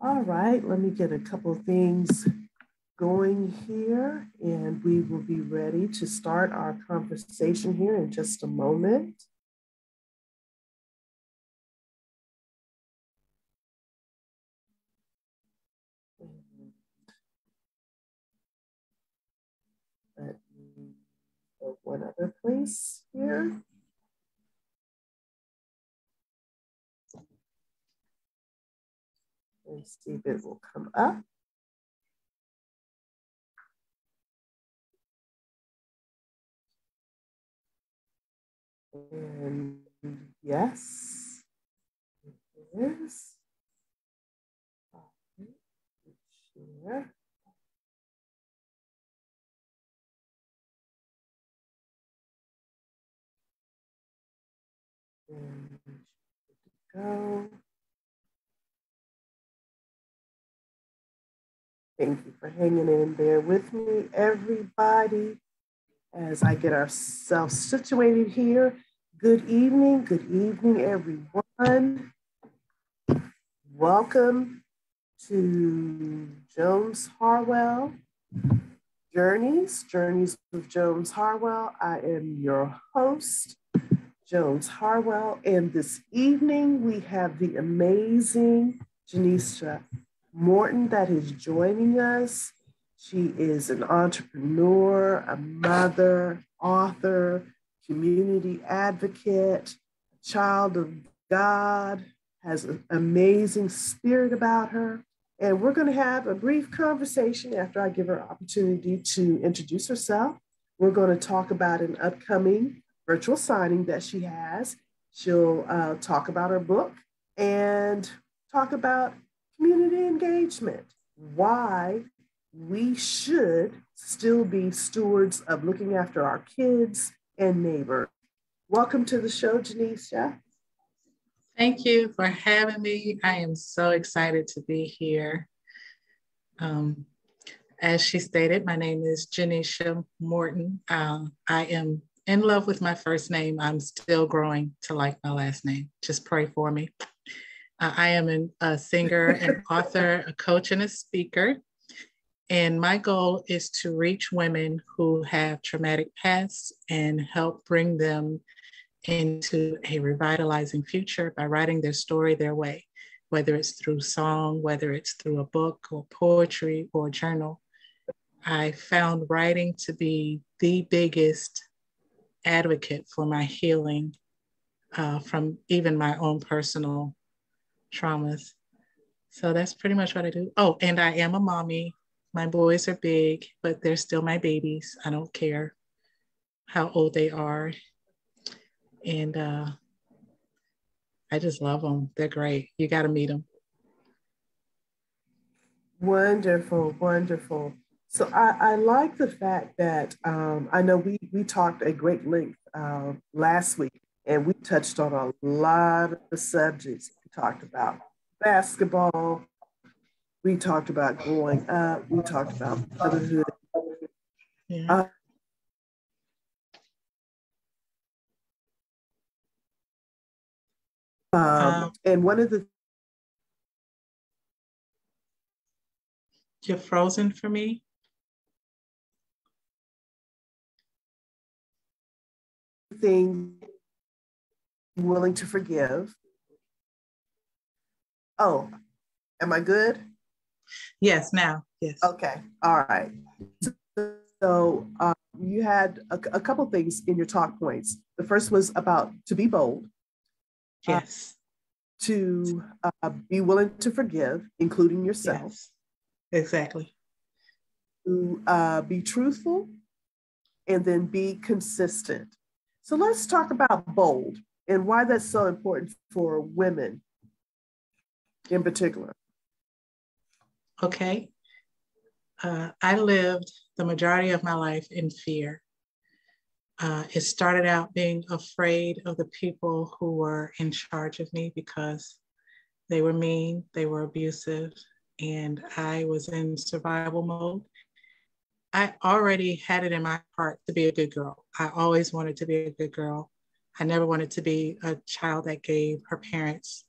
All right, let me get a couple of things going here, and we will be ready to start our conversation here in just a moment. Let me go one other place here. And see if it will come up. And yes, it is. Share. And go. Thank you for hanging in there with me, everybody, as I get ourselves situated here. Good evening, everyone. Welcome to Jones Harwell Journeys with Jones Harwell. I am your host, Jones Harwell, and this evening we have the amazing Genisha Morton that is joining us. She is an entrepreneur, a mother, author, community advocate, a child of God, has an amazing spirit about her. And we're going to have a brief conversation after I give her opportunity to introduce herself. We're going to talk about an upcoming virtual signing that she has. She'll talk about her book and talk about community engagement, why we should still be stewards of looking after our kids and neighbors. Welcome to the show, Janisha. Thank you for having me. I am so excited to be here. As she stated, my name is Genisha Morton. I am in love with my first name. I'm still growing to like my last name. Just pray for me. I am a singer, an author, a coach, and a speaker. And my goal is to reach women who have traumatic pasts and help bring them into a revitalizing future by writing their story their way, whether it's through song, whether it's through a book or poetry or journal. I found writing to be the biggest advocate for my healing from even my own personal traumas. So that's pretty much what I do. Oh, and I am a mommy. My boys are big, but they're still my babies. I don't care how old they are. And I just love them. They're great. You got to meet them. Wonderful, wonderful. So I like the fact that I know we talked at great length last week, and we touched on a lot of the subjects. We talked about basketball. We talked about growing up. We talked about motherhood. Yeah. And one of the You're frozen for me. Thing willing to forgive. Oh, am I good? Yes, now. Yes. Okay. All right. So you had a couple things in your talk points. The first was about to be bold. Yes. To be willing to forgive, including yourself. Yes. Exactly. To be truthful, and then be consistent. So let's talk about bold and why that's so important for women in particular. Okay. I lived the majority of my life in fear. It started out being afraid of the people who were in charge of me because they were mean, they were abusive, and I was in survival mode. I already had it in my heart to be a good girl. I always wanted to be a good girl. I never wanted to be a child that gave her parents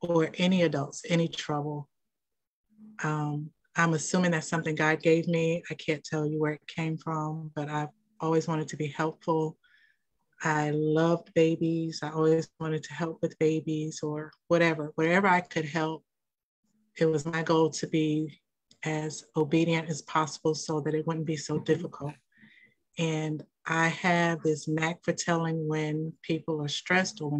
or any adults any trouble. I'm assuming that's something God gave me. I can't tell you where it came from, but I've always wanted to be helpful. I loved babies. I always wanted to help with babies or whatever I could help. It was my goal to be as obedient as possible so that it wouldn't be so difficult. And I have this knack for telling when people are stressed or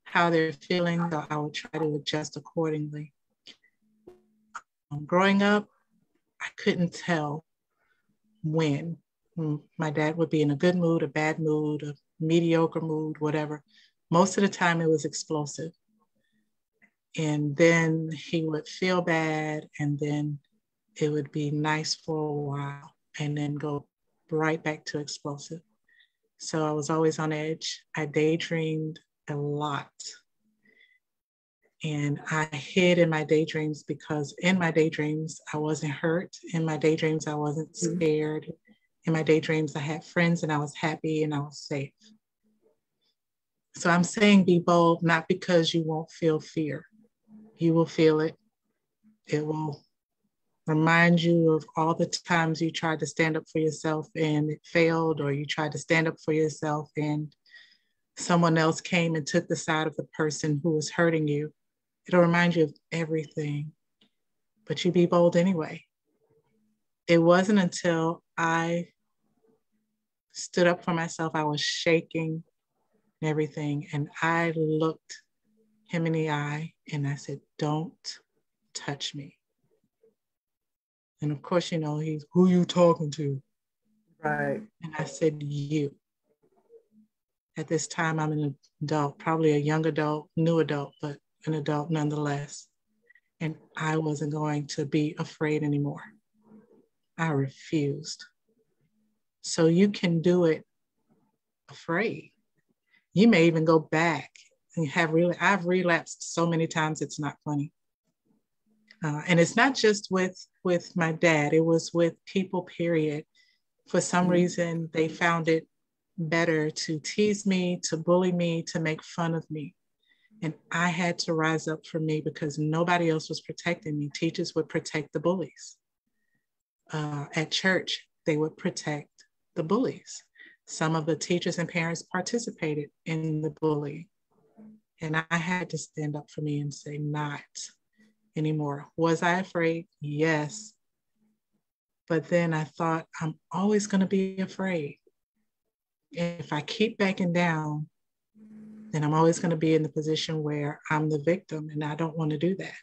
how they're feeling, so I would try to adjust accordingly. Growing up, I couldn't tell when my dad would be in a good mood, a bad mood, a mediocre mood, whatever. Most of the time it was explosive. And then he would feel bad, and then it would be nice for a while and then go right back to explosive. So I was always on edge. I daydreamed a lot. And I hid in my daydreams because in my daydreams, I wasn't hurt. In my daydreams, I wasn't scared. In my daydreams, I had friends and I was happy and I was safe. So I'm saying be bold, not because you won't feel fear. You will feel it. It will remind you of all the times you tried to stand up for yourself and it failed, or you tried to stand up for yourself and someone else came and took the side of the person who was hurting you. It'll remind you of everything, but you be bold anyway. It wasn't until I stood up for myself, I was shaking and everything, and I looked him in the eye and I said, "Don't touch me." And of course, he's, "Who you talking to?" Right. And I said, "You." At this time, I'm an adult, probably a young adult, new adult, but an adult nonetheless. And I wasn't going to be afraid anymore. I refused. So you can do it afraid. You may even go back and I've relapsed so many times, it's not funny. And it's not just with my dad, it was with people, period. For some reason, they found it better to tease me, to bully me, to make fun of me. And I had to rise up for me because nobody else was protecting me. Teachers would protect the bullies. At church, they would protect the bullies. Some of the teachers and parents participated in the bullying. And I had to stand up for me and say, not anymore. Was I afraid? Yes. But then I thought, I'm always going to be afraid. If I keep backing down, then I'm always going to be in the position where I'm the victim, and I don't want to do that.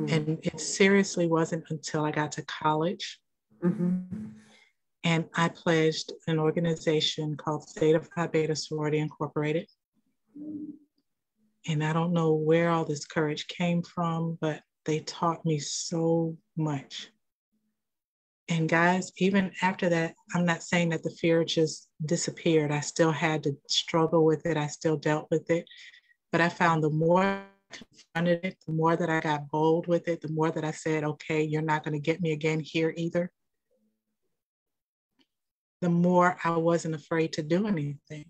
And it seriously wasn't until I got to college and I pledged an organization called Theta Phi Beta Sorority Incorporated. And I don't know where all this courage came from, but they taught me so much. And guys, even after that, I'm not saying that the fear just disappeared. I still had to struggle with it. I still dealt with it. But I found the more I confronted it, the more that I got bold with it, the more that I said, okay, you're not going to get me again here either, the more I wasn't afraid to do anything.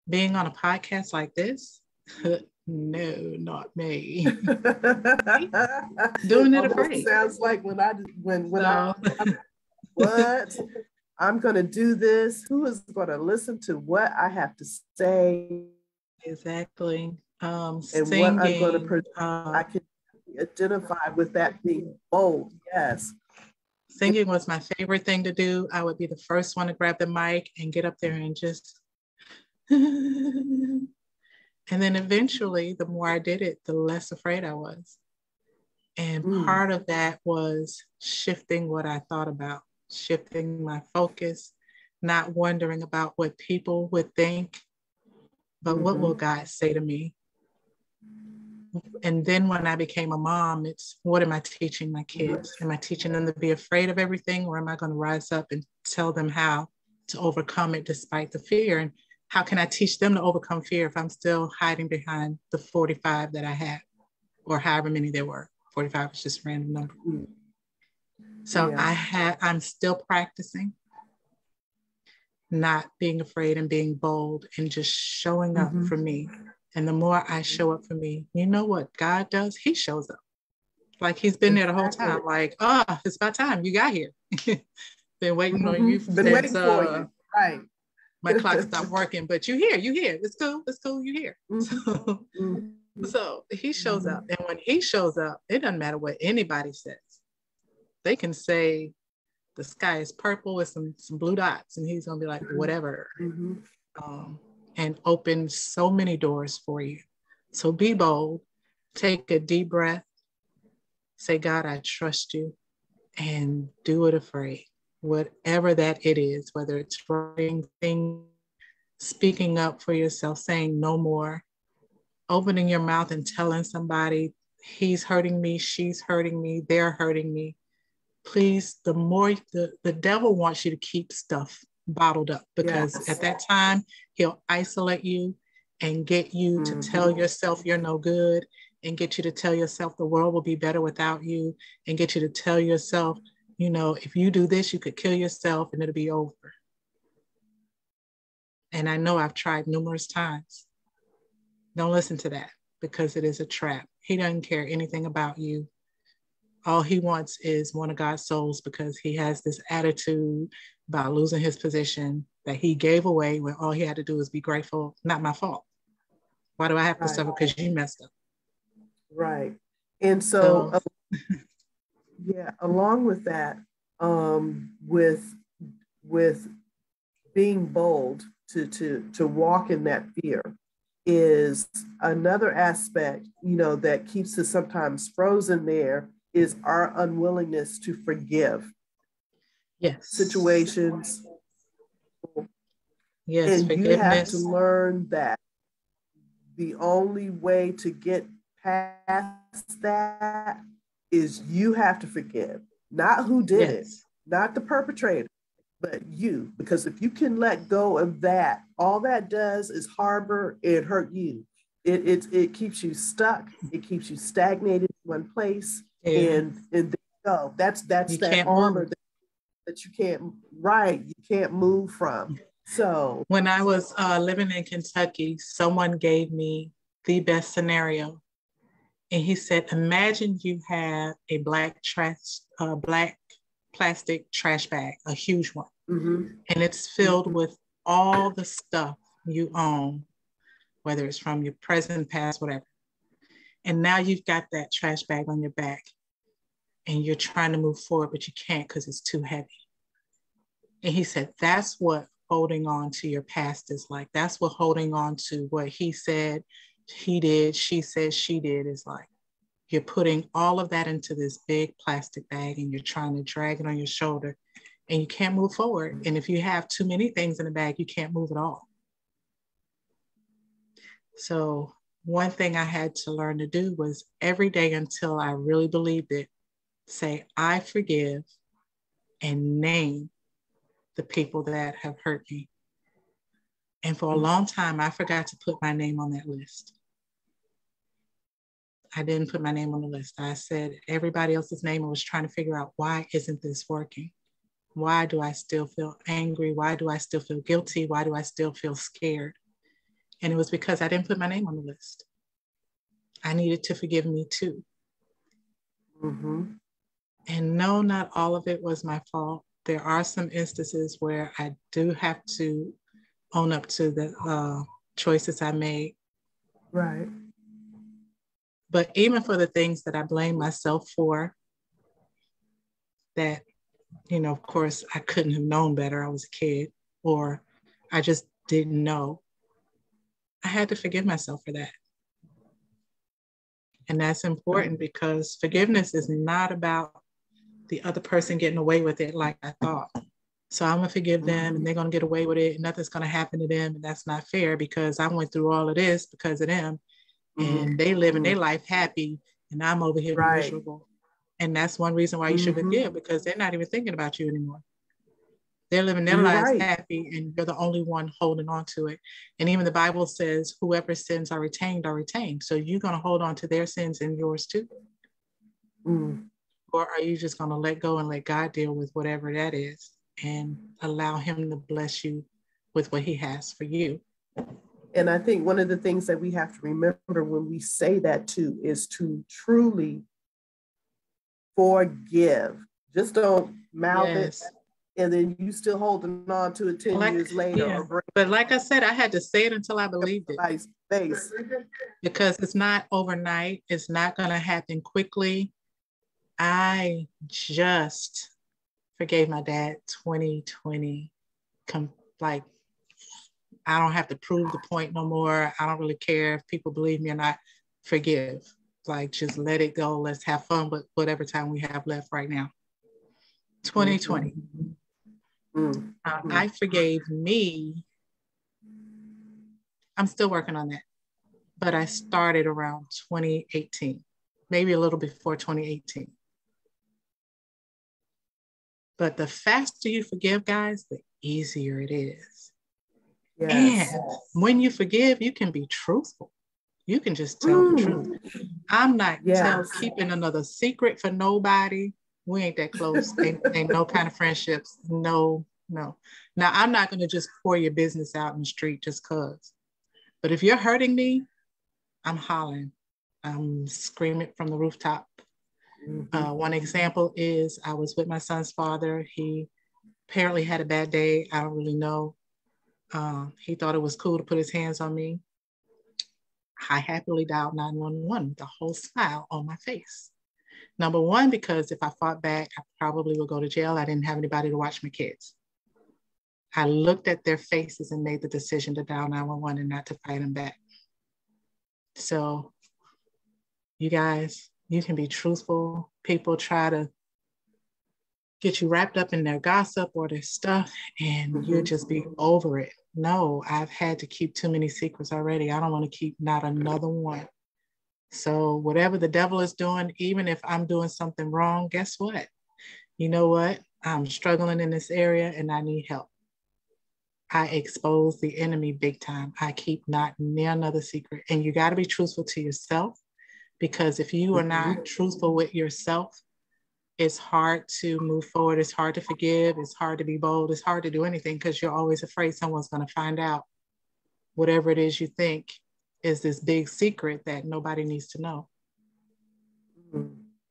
Being on a podcast like this, no, not me. Doing it afraid. Sounds like what? I'm going to do this. Who is going to listen to what I have to say? Exactly. And singing, what I'm going to produce. I can identify with that being bold. Yes. Singing was my favorite thing to do. I would be the first one to grab the mic and get up there and just, and then eventually, the more I did it, the less afraid I was. And part of that was shifting what I thought about, shifting my focus, not wondering about what people would think, but what will God say to me? And then when I became a mom, it's what am I teaching my kids? Am I teaching them to be afraid of everything, or am I going to rise up and tell them how to overcome it despite the fear? And how can I teach them to overcome fear if I'm still hiding behind the 45 that I had, or however many there were? 45 is just a random number. So yeah. I'm still practicing not being afraid and being bold and just showing up for me. And the more I show up for me, you know what God does? He shows up. Like he's been there the whole Exactly. time. Like, it's about time you got here. Been waiting on you Been since waiting for you. Right. my clock stopped working. But you here, you here. It's cool. It's cool. You here. So, so he shows up, and when he shows up, it doesn't matter what anybody says. They can say the sky is purple with some blue dots, and he's gonna be like, whatever. And open so many doors for you. So be bold, take a deep breath, say, God, I trust you, and do it afraid. Whatever that it is, whether it's writing things, speaking up for yourself, saying no more, opening your mouth and telling somebody, he's hurting me, she's hurting me, they're hurting me. Please, the more the devil wants you to keep stuff bottled up, because at that time he'll isolate you and get you to tell yourself you're no good, and get you to tell yourself the world will be better without you, and get you to tell yourself, you know, if you do this, you could kill yourself and it'll be over. And I know I've tried numerous times. Don't listen to that, because it is a trap. He doesn't care anything about you. All he wants is one of God's souls, because he has this attitude about losing his position that he gave away when all he had to do was be grateful. Not my fault. Why do I have to suffer because you messed up? Right. And so yeah, along with that, with being bold to walk in that fear is another aspect, you know, that keeps us sometimes frozen there, is our unwillingness to forgive. Yes. Situations. Yes, and you have to learn that the only way to get past that is you have to forgive, not who did it, not the perpetrator, but you. Because if you can let go of that, all that does is harbor and hurt you. It keeps you stuck. It keeps you stagnated in one place. And there you go. That's that armor that you can't move from. So when I was living in Kentucky, someone gave me the best scenario. And he said, imagine you have a black plastic trash bag, a huge one. And it's filled with all the stuff you own, whether it's from your present, past, whatever. And now you've got that trash bag on your back and you're trying to move forward, but you can't because it's too heavy. And he said, that's what holding on to your past is like. That's what holding on to what he said, he did, she said, she did is like. You're putting all of that into this big plastic bag and you're trying to drag it on your shoulder and you can't move forward. And if you have too many things in the bag, you can't move at all. So one thing I had to learn to do was every day until I really believed it, say, I forgive, and name the people that have hurt me. And for a long time, I forgot to put my name on that list. I didn't put my name on the list. I said everybody else's name and was trying to figure out, why isn't this working? Why do I still feel angry? Why do I still feel guilty? Why do I still feel scared? And it was because I didn't put my name on the list. I needed to forgive me too. And no, not all of it was my fault. There are some instances where I do have to own up to the choices I made. Right. But even for the things that I blame myself for, that, you know, of course, I couldn't have known better. I was a kid, or I just didn't know. I had to forgive myself for that. And that's important because forgiveness is not about the other person getting away with it like I thought. So I'm going to forgive them and they're going to get away with it and nothing's going to happen to them. And that's not fair because I went through all of this because of them. And they live in their life happy and I'm over here miserable. And that's one reason why you should forgive, because they're not even thinking about you anymore. They're living their lives happy and you're the only one holding on to it. And even the Bible says whoever sins are retained are retained. So you're going to hold on to their sins and yours too. Or are you just going to let go and let God deal with whatever that is and allow him to bless you with what he has for you? And I think one of the things that we have to remember when we say that too is to truly forgive. Just don't mouth it Yes. and then you still holding on to it 10 years later Yeah. or bring But like I said, I had to say it until I up believed it, somebody's face. because it's not overnight. It's not going to happen quickly. I just forgave my dad 2020. Like, I don't have to prove the point no more. I don't really care if people believe me or not. Forgive. Like, just let it go. Let's have fun with whatever time we have left right now. 2020. I forgave me. I'm still working on that, but I started around 2018, maybe a little before 2018. But the faster you forgive, guys, the easier it is. Yes. And when you forgive, you can be truthful. You can just tell the truth. I'm not keeping another secret for nobody. We ain't that close. Ain't no kind of friendships. No. Now, I'm not going to just pour your business out in the street just because. But if you're hurting me, I'm hollering. I'm screaming from the rooftop. One example is I was with my son's father. He apparently had a bad day. I don't really know. He thought it was cool to put his hands on me. I happily dialed 911 with a whole smile on my face. Number one, because if I fought back, I probably would go to jail. I didn't have anybody to watch my kids. I looked at their faces and made the decision to dial 911 and not to fight them back. So, you guys, you can be truthful. People try to get you wrapped up in their gossip or their stuff, and you'll just be over it. No, I've had to keep too many secrets already. I don't want to keep not another one. So whatever the devil is doing, even if I'm doing something wrong, guess what? You know what? I'm struggling in this area and I need help. I expose the enemy big time. I keep not near another secret. And you got to be truthful to yourself, because if you are not truthful with yourself, it's hard to move forward. It's hard to forgive. It's hard to be bold. It's hard to do anything because you're always afraid someone's going to find out whatever it is you think is this big secret that nobody needs to know.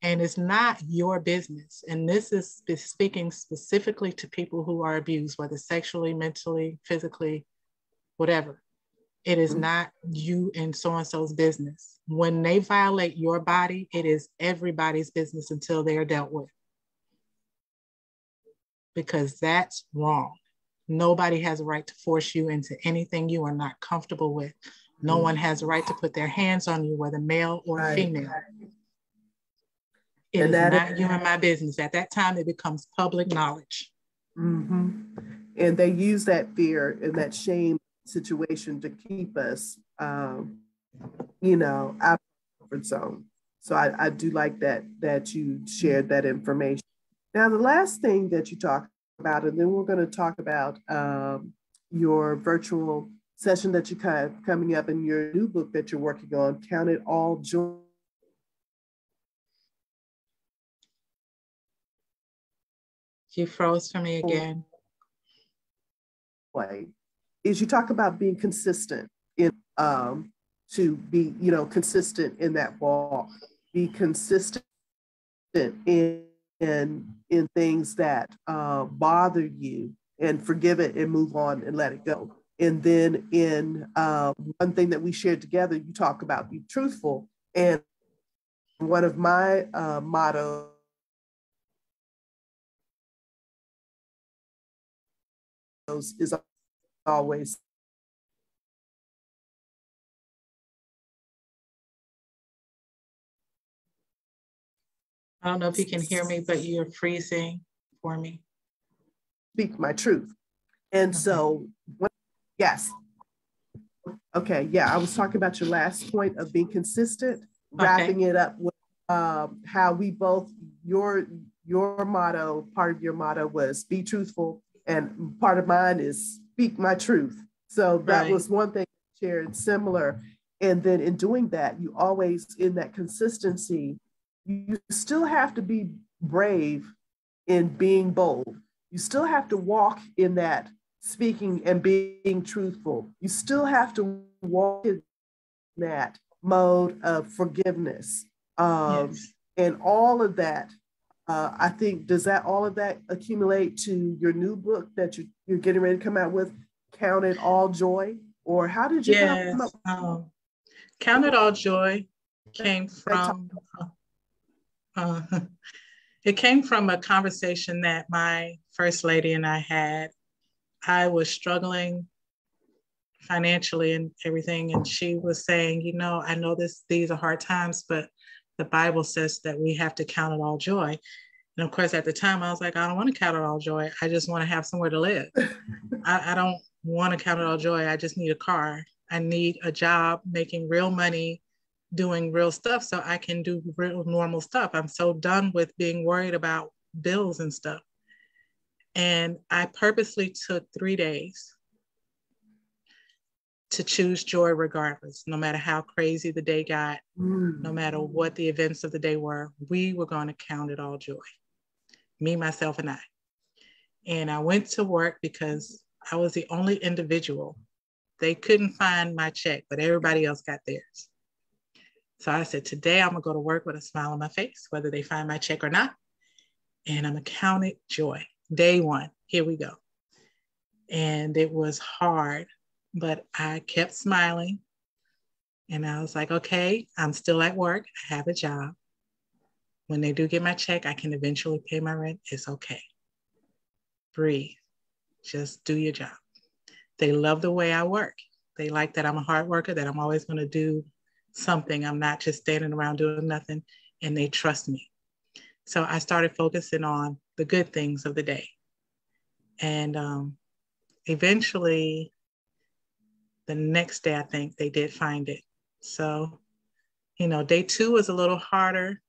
And it's not your business. And this is speaking specifically to people who are abused, whether sexually, mentally, physically, whatever. It is not you and so-and-so's business. When they violate your body, it is everybody's business until they are dealt with. Because that's wrong. Nobody has a right to force you into anything you are not comfortable with. No one has a right to put their hands on you, whether male or female. It is not you and my business. At that time, it becomes public knowledge. And they use that fear and that shame situation to keep us, out of the comfort zone. So I do like that you shared that information. Now, the last thing that you talked about, and then we're going to talk about your virtual session that you have coming up in your new book that you're working on, Count It All Joy. You froze for me again. Is you talk about being consistent in to be consistent in that walk, be consistent in things that bother you, and forgive it and move on and let it go. And then in one thing that we shared together, you talk about be truthful. And one of my mottos is always I don't know if you can hear me, but you're freezing for me. Speak my truth. And so, yes. Okay, yeah, I was talking about your last point of being consistent, wrapping it up with how we both, your motto, part of your motto was be truthful, and part of mine is speak my truth. So that was one thing shared similar. And then in doing that, you always, in that consistency, you still have to be brave in being bold. You still have to walk in that speaking and being truthful. You still have to walk in that mode of forgiveness. And all of that I think, does that all of that accumulate to your new book that you're getting ready to come out with, Count It All Joy? Or how did you come up? Yes. Count It All Joy came That from, uh, it came from a conversation that my first lady and I had. I was struggling financially and everything. And she was saying, you know, I know these are hard times, but the Bible says that we have to count it all joy. And of course, at the time, I was like, I don't want to count it all joy. I just want to have somewhere to live. I don't want to count it all joy. I just need a car. I need a job making real money, doing real stuff so I can do real normal stuff. I'm so done with being worried about bills and stuff. And I purposely took 3 days to choose joy regardless, no matter how crazy the day got, no matter what the events of the day were, we were going to count it all joy. Me, myself, and I. And I went to work because I was the only individual. They couldn't find my check, but everybody else got theirs. So I said, today I'm gonna go to work with a smile on my face, whether they find my check or not. And I'm gonna count it joy. Day one, here we go. And it was hard, but I kept smiling. And I was like, okay, I'm still at work. I have a job. When they do get my check, I can eventually pay my rent. It's okay. Breathe. Just do your job. They love the way I work. They like that I'm a hard worker, that I'm always going to do something. I'm not just standing around doing nothing, and they trust me. So I started focusing on the good things of the day. And eventually, the next day, I think they did find it. So, you know, day 2 was a little harder.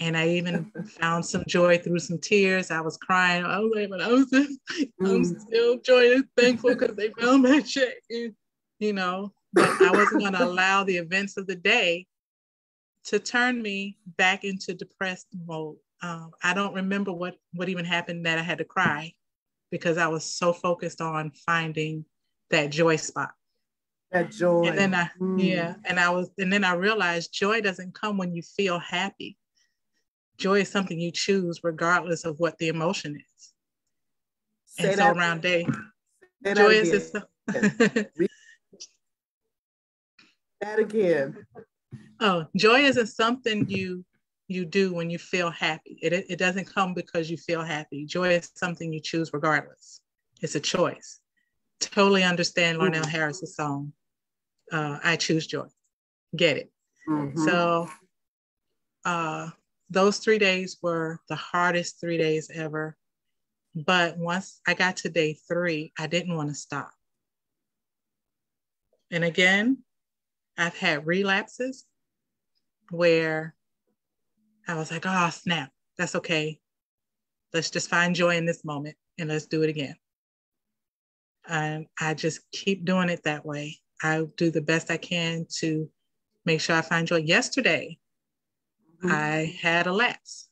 And I even found some joy through some tears. I was crying. I was like, but I'm still joyous, thankful because they found my check. You know, but I wasn't going to allow the events of the day to turn me back into depressed mode. I don't remember what even happened that I had to cry because I was so focused on finding that joy spot. That joy. And then and then I realized joy doesn't come when you feel happy. Joy is something you choose regardless of what the emotion is. Say and so around day, joy is that again. Oh, joy isn't something you do when you feel happy. It doesn't come because you feel happy. Joy is something you choose regardless. It's a choice. Totally understand Larnell Harris's song, I Choose Joy. Get it? So those 3 days were the hardest 3 days ever. But once I got to day 3, I didn't want to stop. And again, I've had relapses where I was like, oh, snap, that's okay. Let's just find joy in this moment and let's do it again. And I just keep doing it that way. I do the best I can to make sure I find joy. Yesterday, I had a lapse.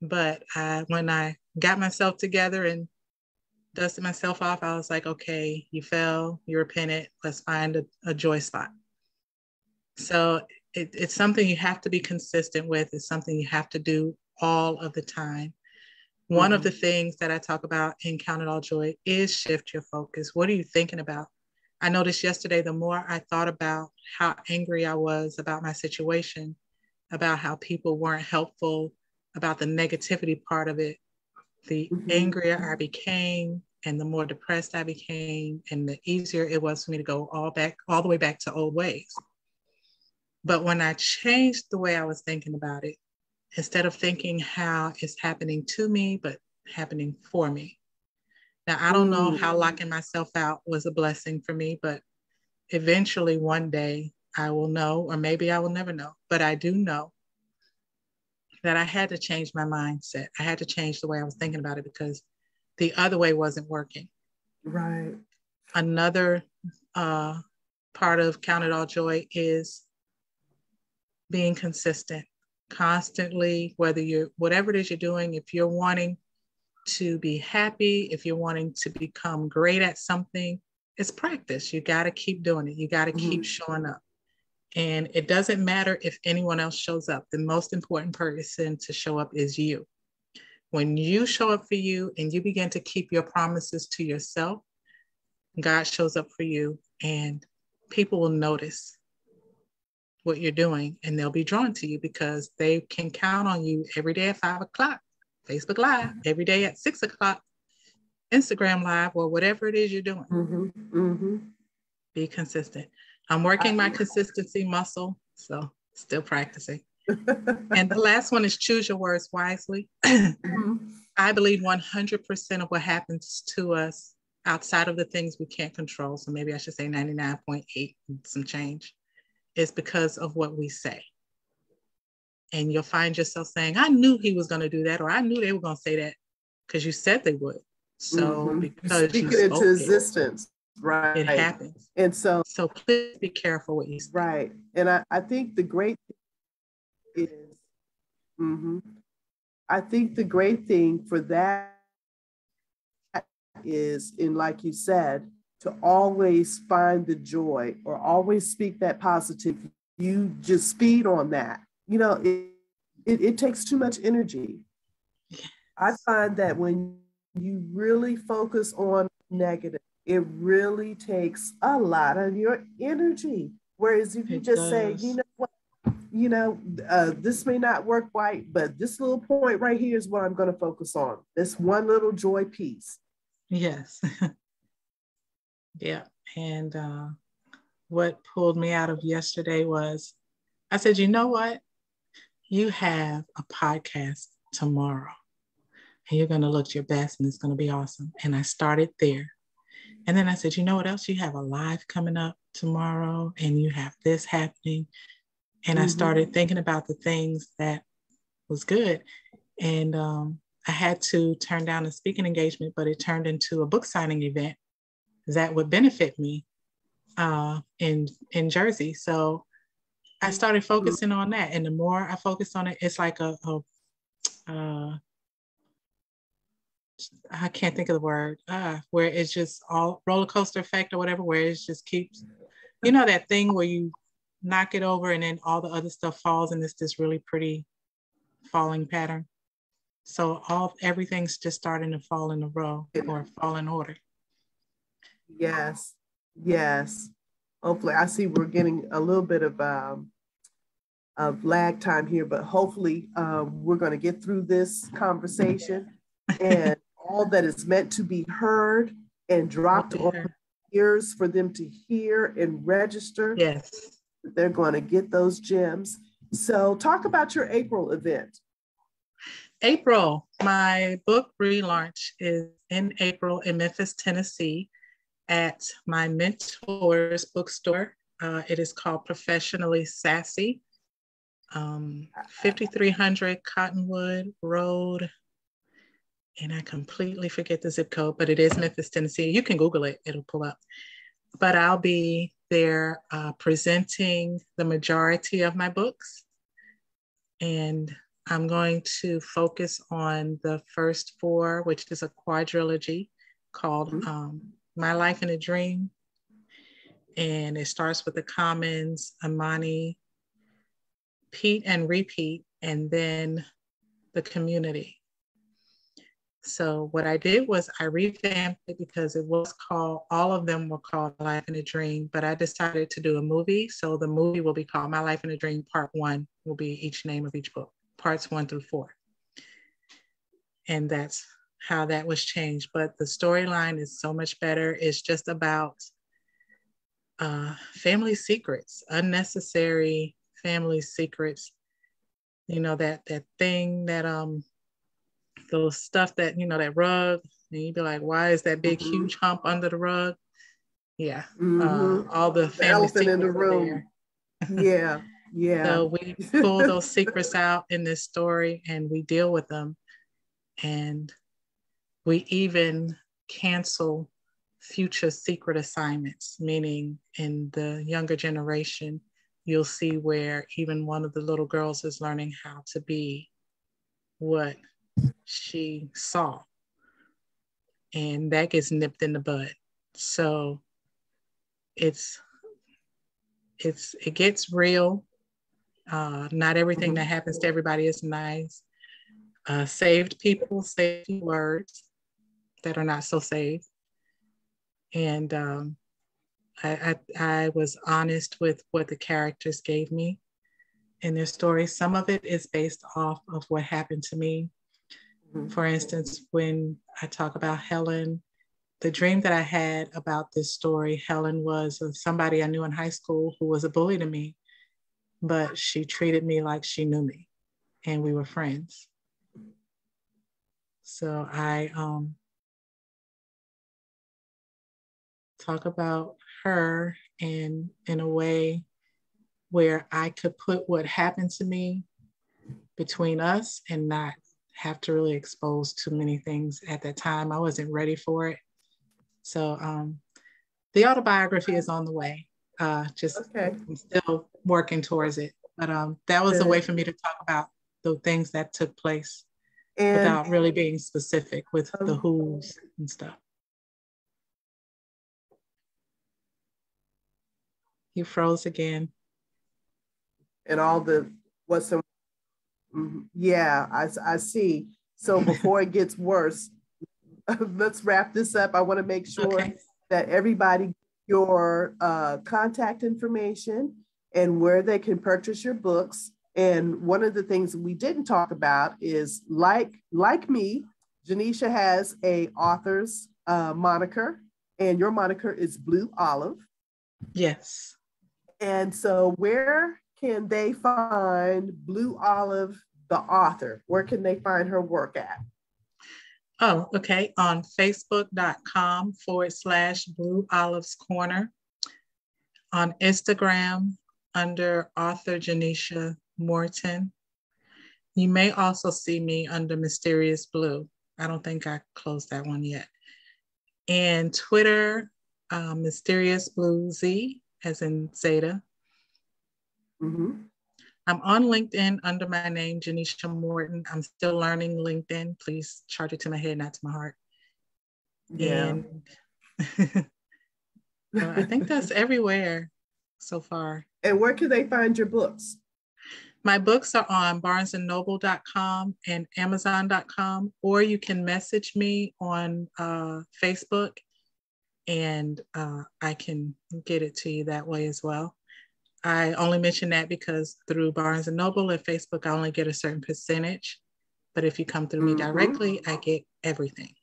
But when I got myself together and dusted myself off, I was like, okay, you fell, you repented, let's find a joy spot. So it's something you have to be consistent with. It's something you have to do all of the time. One of the things that I talk about in Count It All Joy is shift your focus. What are you thinking about? I noticed yesterday, the more I thought about how angry I was about my situation, about how people weren't helpful, about the negativity part of it, the angrier I became and the more depressed I became, and the easier it was for me to go all the way back to old ways. But when I changed the way I was thinking about it, instead of thinking how it's happening to me, but happening for me. Now, I don't know how locking myself out was a blessing for me, but eventually one day I will know, or maybe I will never know, but I do know that I had to change my mindset. I had to change the way I was thinking about it because the other way wasn't working. Right. Another part of Count It All Joy is being consistent, constantly, whatever it is you're doing, if you're wanting to be happy, if you're wanting to become great at something, it's practice. You got to keep doing it. You got to keep showing up. And it doesn't matter if anyone else shows up. The most important person to show up is you. When you show up for you and you begin to keep your promises to yourself, God shows up for you and people will notice what you're doing and they'll be drawn to you because they can count on you every day at 5 o'clock, Facebook Live, every day at 6 o'clock, Instagram Live, or whatever it is you're doing. Mm-hmm. Mm-hmm. Be consistent. I'm working my consistency muscle, so still practicing. And the last one is choose your words wisely. I believe 100% of what happens to us outside of the things we can't control, so maybe I should say 99.8 and some change, is because of what we say. And you'll find yourself saying, I knew he was going to do that, or I knew they were going to say that because you said they would. So because speak you it into spoke existence, right? It happens. And so please be careful what you say. Right. And I think the great thing is, I think the great thing for that is, in like you said, to always find the joy or always speak that positive. You just speed on that. You know, it takes too much energy. Yes. I find that when you really focus on negative, it really takes a lot of your energy. Whereas if you just say, you know what, this may not work right, but this little point right here is what I'm going to focus on. This one little joy piece. Yes. Yeah. And what pulled me out of yesterday was, I said, you know what? You have a podcast tomorrow and you're going to look your best and it's going to be awesome. And I started there. And then I said, you know what else? You have a live coming up tomorrow and you have this happening. And I started thinking about the things that was good. And I had to turn down a speaking engagement, but it turned into a book signing event that would benefit me in Jersey. So I started focusing on that. And the more I focused on it, it's like I can't think of the word, where it's just all roller coaster effect or whatever, where it just keeps, that thing where you knock it over and then all the other stuff falls and it's this really pretty falling pattern. So everything's just starting to fall in a row or fall in order. Yes. Yes. Hopefully, I see we're getting a little bit of lag time here, but hopefully we're going to get through this conversation and all that is meant to be heard and dropped on ears for them to hear and register. Yes. They're going to get those gems. So talk about your April event. April, my book relaunch is in April in Memphis, Tennessee at my mentor's bookstore. It is called Professionally Sassy, 5300 Cottonwood Road. And I completely forget the zip code, but it is Memphis, Tennessee. You can Google it, it'll pull up. But I'll be there presenting the majority of my books. And I'm going to focus on the first 4, which is a quadrilogy called My Life in a Dream. And it starts with the Commons, Amani, Pete and Repeat, and then the Community. So what I did was I revamped it because it was called, all of them were called Life in a Dream, but I decided to do a movie. So the movie will be called My Life in a Dream Part 1 will be each name of each book, parts 1 through 4. And that's how that was changed. But the storyline is so much better. It's just about family secrets, unnecessary family secrets. That thing that, those stuff that, that rug, and you'd be like, why is that big, huge hump under the rug? Yeah. All the family elephant in the room. Yeah. Yeah. So we pull those secrets out in this story and we deal with them. And we even cancel future secret assignments, meaning in the younger generation, you'll see where even one of the little girls is learning how to be what she saw. And that gets nipped in the bud. So it's it gets real. Not everything that happens to everybody is nice. Saved people say words that are not so saved. And I was honest with what the characters gave me in their story. Some of it is based off of what happened to me. For instance, when I talk about Helen, the dream that I had about this story, Helen was somebody I knew in high school who was a bully to me, but she treated me like she knew me and we were friends. So I talk about her in a way where I could put what happened to me between us and not have to really expose too many things at that time. I wasn't ready for it. So the autobiography is on the way. I'm still working towards it. But that was a way for me to talk about the things that took place without really being specific with the who's and stuff. You froze again. And all the what's in, yeah, I see. So before it gets worse, let's wrap this up. I want to make sure that everybody your contact information and where they can purchase your books. And one of the things we didn't talk about is like me, Janisha has a author's moniker, and your moniker is Blue Olive. Yes. And so where can they find Blue Olive, the author? Where can they find her work at? Oh, okay. On Facebook.com/Blue Olive's Corner. On Instagram under author Genisha Morton. You may also see me under Mysterious Blue. I don't think I closed that one yet. And Twitter, Mysterious Blue Z, as in Zeta. I'm on LinkedIn under my name, Janisha Morton. I'm still learning LinkedIn. Please charge it to my head, not to my heart. Yeah. And I think that's everywhere so far. And where can they find your books? My books are on barnesandnoble.com and amazon.com, or you can message me on Facebook and I can get it to you that way as well. I only mention that because through Barnes and Noble and Facebook, I only get a certain percentage. But if you come through me directly, I get everything.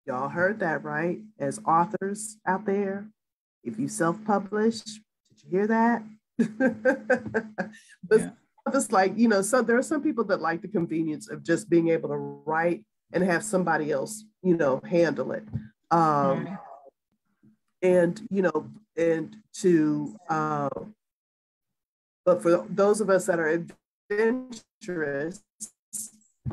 Y'all heard that, right? As authors out there, if you self-publish, did you hear that? But just like, so there are some people that like the convenience of just being able to write and have somebody else, handle it. And, but for those of us that are adventurous,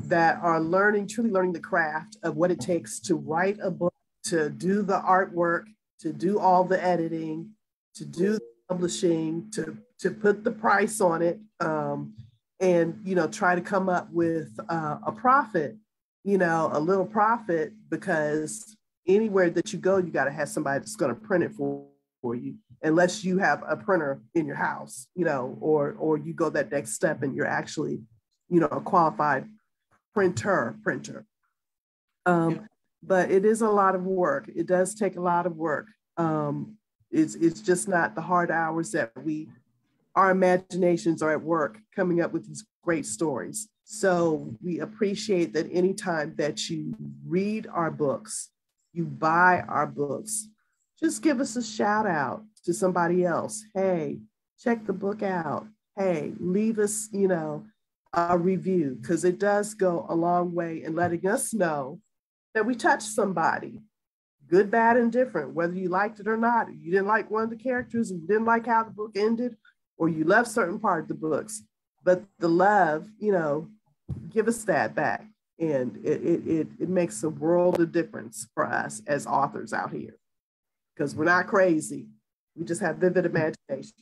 that are truly learning the craft of what it takes to write a book, to do the artwork, to do all the editing, to do the publishing, to put the price on it, and, try to come up with a profit, a little profit, because anywhere that you go, you got to have somebody that's going to print it for you, unless you have a printer in your house, or you go that next step and you're actually, a qualified printer. But it is a lot of work. It does take a lot of work. It's just not the hard hours that our imaginations are at work coming up with these great stories. So we appreciate that anytime that you read our books, you buy our books, just give us a shout out to somebody else. Hey, check the book out. Hey, leave us, a review, because it does go a long way in letting us know that we touched somebody, good, bad, and different, whether you liked it or not. You didn't like one of the characters, you didn't like how the book ended, or you left certain part of the books, but the love, give us that back. And it makes a world of difference for us as authors out here, because we're not crazy. We just have vivid imaginations.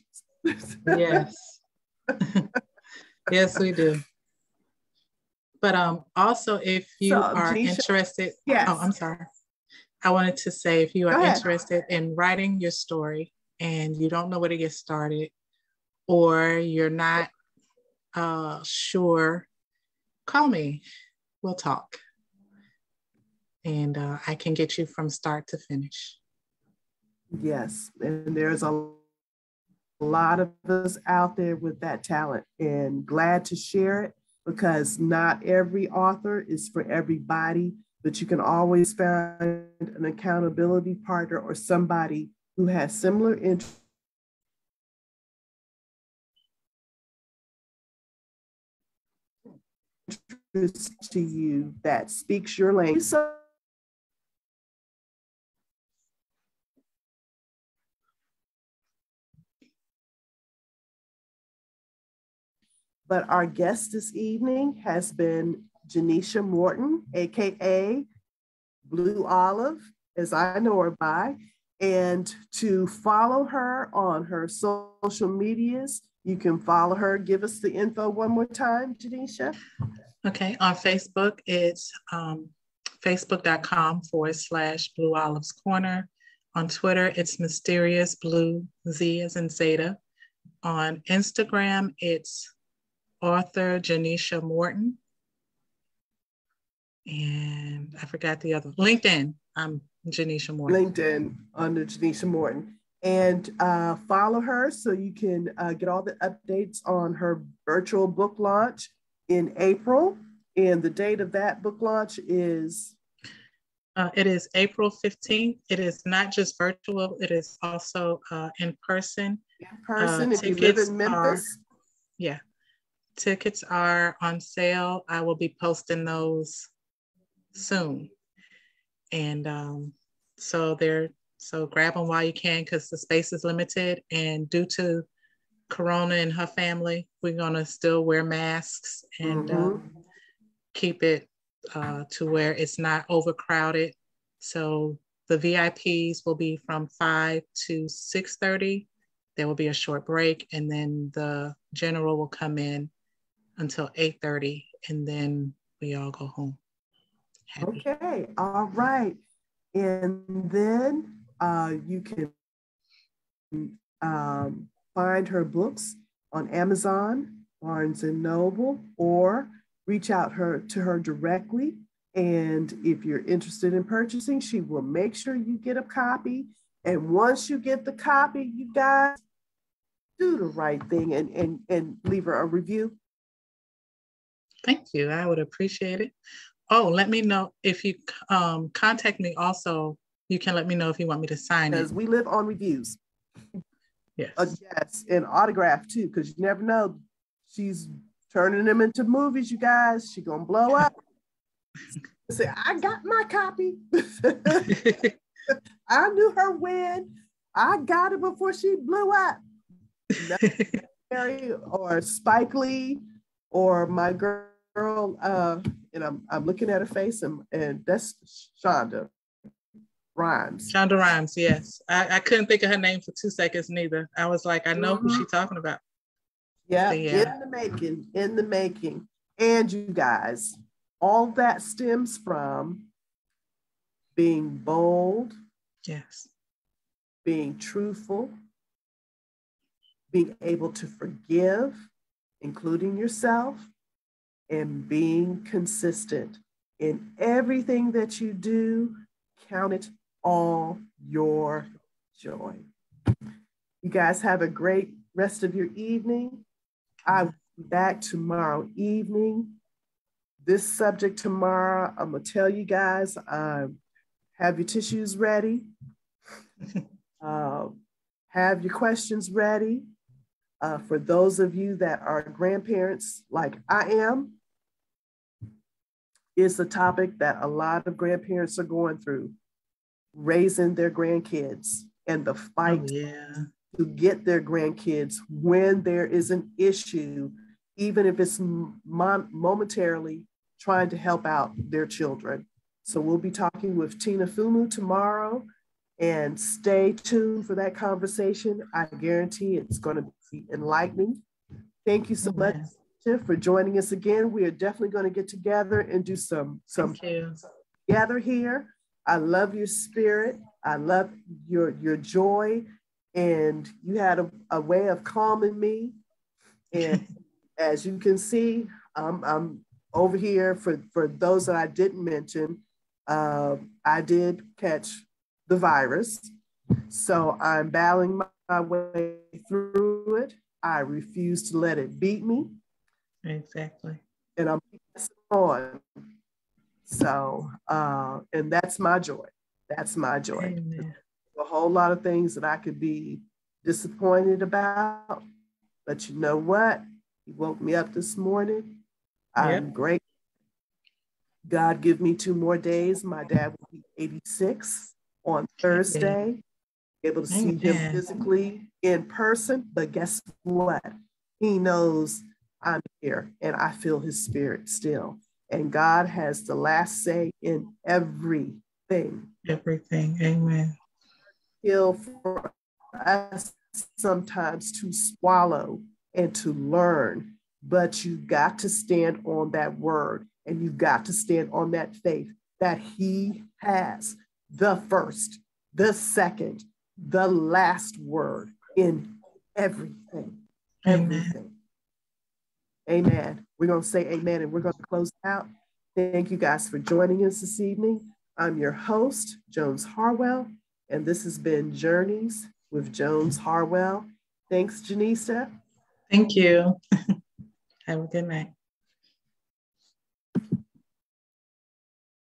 Yes. Yes, we do. But also, if you are Janisha, interested, yes. Oh, I'm sorry. I wanted to say, if you Go are ahead. interested in writing your story and you don't know where to get started, or you're not sure, call me. We'll talk. And I can get you from start to finish. Yes, and there's a lot of us out there with that talent, and glad to share it, because not every author is for everybody, but you can always find an accountability partner or somebody who has similar interests to you, that speaks your language. But our guest this evening has been Janisha Morton, AKA Blue Olive, as I know her by. And to follow her on her social medias, you can follow her. Give us the info one more time, Janisha. Okay, on Facebook, it's facebook.com/Blue Olives Corner. On Twitter, it's Mysterious Blue, Z as in Zeta. On Instagram, it's author Janisha Morton. And I forgot the other. LinkedIn, I'm Janisha Morton. LinkedIn under Janisha Morton. And follow her so you can get all the updates on her virtual book launch in April. And the date of that book launch is? It is April 15th. It is not just virtual, it is also in person. In person, if you live in Memphis. Yeah, tickets are on sale. I will be posting those soon. And so grab them while you can, because the space is limited. And due to Corona and her family, we're gonna still wear masks and keep it to where it's not overcrowded. So the VIPs will be from 5 to 6:30. There will be a short break, and then the general will come in until 8:30, and then we all go home. Happy. Okay, all right. And then you can find her books on Amazon, Barnes and Noble, or reach out to her directly. And if you're interested in purchasing, she will make sure you get a copy. And once you get the copy, you guys do the right thing and leave her a review. Thank you. I would appreciate it. Oh, let me know if you contact me. Also, you can let me know if you want me to sign it. Because we live on reviews. Yes. Yes, and autograph too, because you never know. She's turning them into movies, you guys. She's gonna blow up. Say, I got my copy. I knew her when. I got it before she blew up. Or Spike Lee, or my girl, and I'm looking at her face, and that's Shonda Rhimes. Shonda Rhimes, yes. I couldn't think of her name for 2 seconds neither. I was like, I know who she's talking about. Yeah, in the making. And you guys, all that stems from being bold. Yes. Being truthful, being able to forgive, including yourself, and being consistent in everything that you do. Count it all your joy. You guys have a great rest of your evening. I will be back tomorrow evening. This subject tomorrow, I'm gonna tell you guys, have your tissues ready. Have your questions ready. For those of you that are grandparents like I am, it's a topic that a lot of grandparents are going through, raising their grandkids and the fight to get their grandkids when there is an issue, even if it's momentarily trying to help out their children. So we'll be talking with Tina Fumu tomorrow, and stay tuned for that conversation. I guarantee it's going to be enlightening. Thank you so much for joining us again. We are definitely going to get together and do some together here. I love your spirit. I love your joy. And you had a way of calming me. And as you can see, I'm over here for those that I didn't mention. I did catch the virus. So I'm battling my way through it. I refuse to let it beat me. Exactly. And I'm on. So, and that's my joy. That's my joy. Amen. A whole lot of things that I could be disappointed about, but you know what? He woke me up this morning. I'm great. God give me 2 more days. My dad will be 86 on Thursday. Able to see him physically in person, but guess what? He knows I'm here and I feel his spirit still. And God has the last say in everything. Everything. Amen. He'll for us sometimes to swallow and to learn, but you got to stand on that word and you've got to stand on that faith that he has the first, the second, the last word in everything. Everything. Amen. We're going to say amen and we're going to close out. Thank you guys for joining us this evening. I'm your host, Jones Harwell, and this has been Journeys with Jones Harwell. Thanks, Janisha. Thank you. Have a good night.